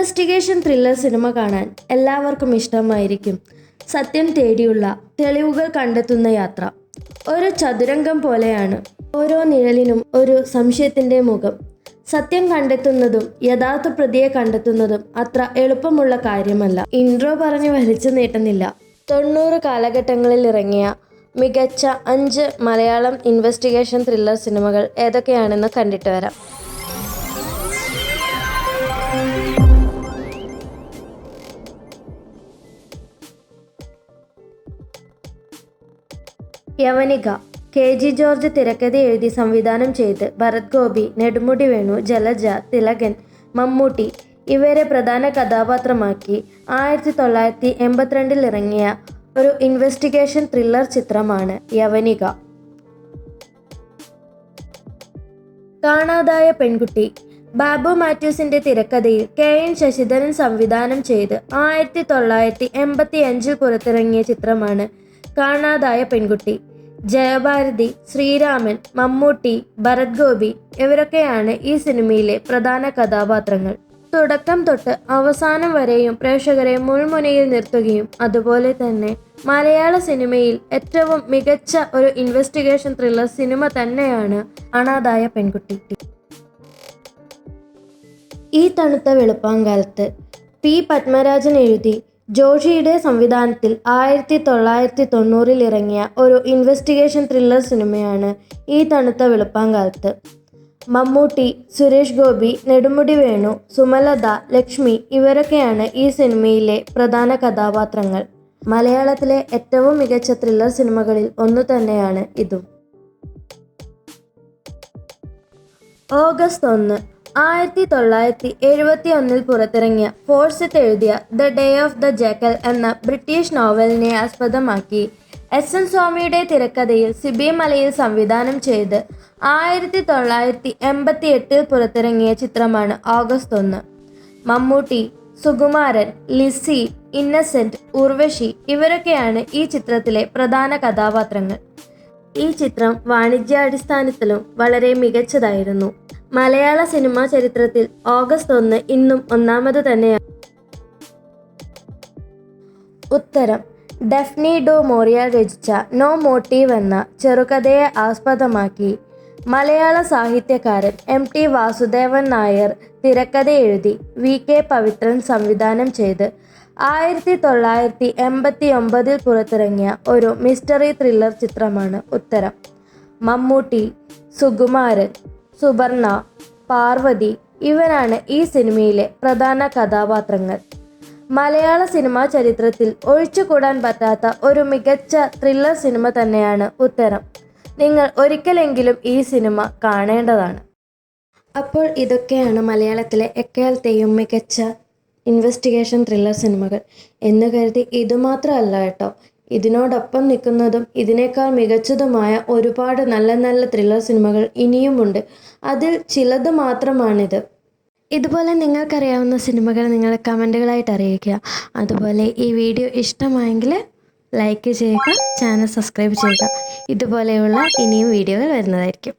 Investigation thriller cinema കാണാൻ എല്ലാവർക്കും ഇഷ്ടമായിരിക്കും. സത്യം തേടിയുള്ള തെളിവുകൾ കണ്ടെത്തുന്ന യാത്ര ഒരു ചതുരംഗം പോലെയാണ്. ഓരോ നിഴലിനും ഒരു സംശയത്തിൻ്റെ മുഖം. സത്യം കണ്ടെത്തുന്നതും യഥാർത്ഥ പ്രതിയെ കണ്ടെത്തുന്നതും അത്ര എളുപ്പമുള്ള കാര്യമല്ല. ഇൻട്രോ പറഞ്ഞ് വലിച്ചു നീട്ടുന്നില്ല. 90 കാലഘട്ടങ്ങളിൽ ഇറങ്ങിയ മികച്ച 5 മലയാളം ഇൻവെസ്റ്റിഗേഷൻ ത്രില്ലർ സിനിമകൾ ഏതൊക്കെയാണെന്ന് കണ്ടിട്ട് വരാം. യവനിക. KG ജോർജ് തിരക്കഥ എഴുതി സംവിധാനം ചെയ്ത് ഭരത് ഗോപി, നെടുമുടി വേണു, ജലജ, തിലകൻ, മമ്മൂട്ടി ഇവരെ പ്രധാന കഥാപാത്രമാക്കി 1982 ഇറങ്ങിയ ഒരു ഇൻവെസ്റ്റിഗേഷൻ ത്രില്ലർ ചിത്രമാണ് യവനിക. കാണാതായ പെൺകുട്ടി. ബാബു മാത്യൂസിന്റെ തിരക്കഥയിൽ KN ശശിധരൻ സംവിധാനം ചെയ്ത് 1985 പുറത്തിറങ്ങിയ ചിത്രമാണ് കാണാതായ പെൺകുട്ടി. ജയഭാരതി, ശ്രീരാമൻ, മമ്മൂട്ടി, ഭരത് ഗോപി ഇവരൊക്കെയാണ് ഈ സിനിമയിലെ പ്രധാന കഥാപാത്രങ്ങൾ. തുടക്കം തൊട്ട് അവസാനം വരെയും പ്രേക്ഷകരെ മുൾമുനയിൽ നിർത്തുകയും അതുപോലെ തന്നെ മലയാള സിനിമയിൽ ഏറ്റവും മികച്ച ഒരു ഇൻവെസ്റ്റിഗേഷൻ ത്രില്ലർ സിനിമ തന്നെയാണ് കാണാതായ പെൺകുട്ടി. ഈ തണുത്ത വെളുപ്പാങ്കാലത്ത് P. പത്മരാജൻ എഴുതി ജോഷിയുടെ സംവിധാനത്തിൽ 1990 ഇറങ്ങിയ ഒരു ഇൻവെസ്റ്റിഗേഷൻ ത്രില്ലർ സിനിമയാണ് ഈ തണുത്ത വെളുപ്പാങ്കാലത്ത്. മമ്മൂട്ടി, സുരേഷ് ഗോപി, നെടുമുടി വേണു, സുമലത, ലക്ഷ്മി ഇവരൊക്കെയാണ് ഈ സിനിമയിലെ പ്രധാന കഥാപാത്രങ്ങൾ. മലയാളത്തിലെ ഏറ്റവും മികച്ച ത്രില്ലർ സിനിമകളിൽ ഒന്നു തന്നെയാണ് ഇതും. ഓഗസ്റ്റ് 1 1971 പുറത്തിറങ്ങിയ ഫോർസിത്ത് എഴുതിയ the day of the jackal എന്ന ബ്രിട്ടീഷ് നോവലിനെ ആസ്പദമാക്കി SN സ്വാമിയുടെ തിരക്കഥയിൽ സിബി മലയിൽ സംവിധാനം ചെയ്ത് 1988 പുറത്തിറങ്ങിയ ചിത്രമാണ് ഓഗസ്റ്റ് 1. മമ്മൂട്ടി, സുകുമാരൻ, ലിസി, ഇന്നസെന്റ്, ഉർവശി ഇവരൊക്കെയാണ് ഈ ചിത്രത്തിലെ പ്രധാന കഥാപാത്രങ്ങൾ. ഈ ചിത്രം വാണിജ്യാടിസ്ഥാനത്തിലും വളരെ മികച്ചതായിരുന്നു. മലയാള സിനിമാ ചരിത്രത്തിൽ ഓഗസ്റ്റ് 1 ഇന്നും ഒന്നാമത് തന്നെയാണ്. ഉത്തരം. ഡെഫ്നി ഡു മോറിയൽ രചിച്ച നോ മോട്ടീവ് എന്ന ചെറുകഥയെ ആസ്പദമാക്കി മലയാള സാഹിത്യകാരൻ MT വാസുദേവൻ നായർ തിരക്കഥ എഴുതി VK പവിത്രൻ സംവിധാനം ചെയ്ത് 1989 പുറത്തിറങ്ങിയ ഒരു മിസ്റ്ററി ത്രില്ലർ ചിത്രമാണ് ഉത്തരം. മമ്മൂട്ടി, സുകുമാരൻ, സുബർണ, പാർവതി ഇവരാണ് ഈ സിനിമയിലെ പ്രധാന കഥാപാത്രങ്ങൾ. മലയാള സിനിമാ ചരിത്രത്തിൽ ഒഴിച്ചുകൂടാൻ പറ്റാത്ത ഒരു മികച്ച ത്രില്ലർ സിനിമ തന്നെയാണ് ഉത്തരം. നിങ്ങൾ ഒരിക്കലെങ്കിലും ഈ സിനിമ കാണേണ്ടതാണ്. അപ്പോൾ ഇതൊക്കെയാണ് മലയാളത്തിലെ എക്കാലത്തെയും മികച്ച ഇൻവെസ്റ്റിഗേഷൻ ത്രില്ലർ സിനിമകൾ എന്ന് കരുതി ഇതുമാത്രമല്ല കേട്ടോ. ഇതിനോടൊപ്പം നിൽക്കുന്നതും ഇതിനേക്കാൾ മികച്ചതുമായ ഒരുപാട് നല്ല നല്ല ത്രില്ലർ സിനിമകൾ ഇനിയുമുണ്ട്. അതിൽ ചിലത് മാത്രമാണിത്. ഇതുപോലെ നിങ്ങൾക്കറിയാവുന്ന സിനിമകൾ നിങ്ങൾ കമൻറ്റുകളായിട്ട് അറിയിക്കുക. അതുപോലെ ഈ വീഡിയോ ഇഷ്ടമായെങ്കിൽ ലൈക്ക് ചെയ്യുക, ചാനൽ സബ്സ്ക്രൈബ് ചെയ്യുക. ഇതുപോലെയുള്ള ഇനിയും വീഡിയോകൾ വരുന്നതായിരിക്കും.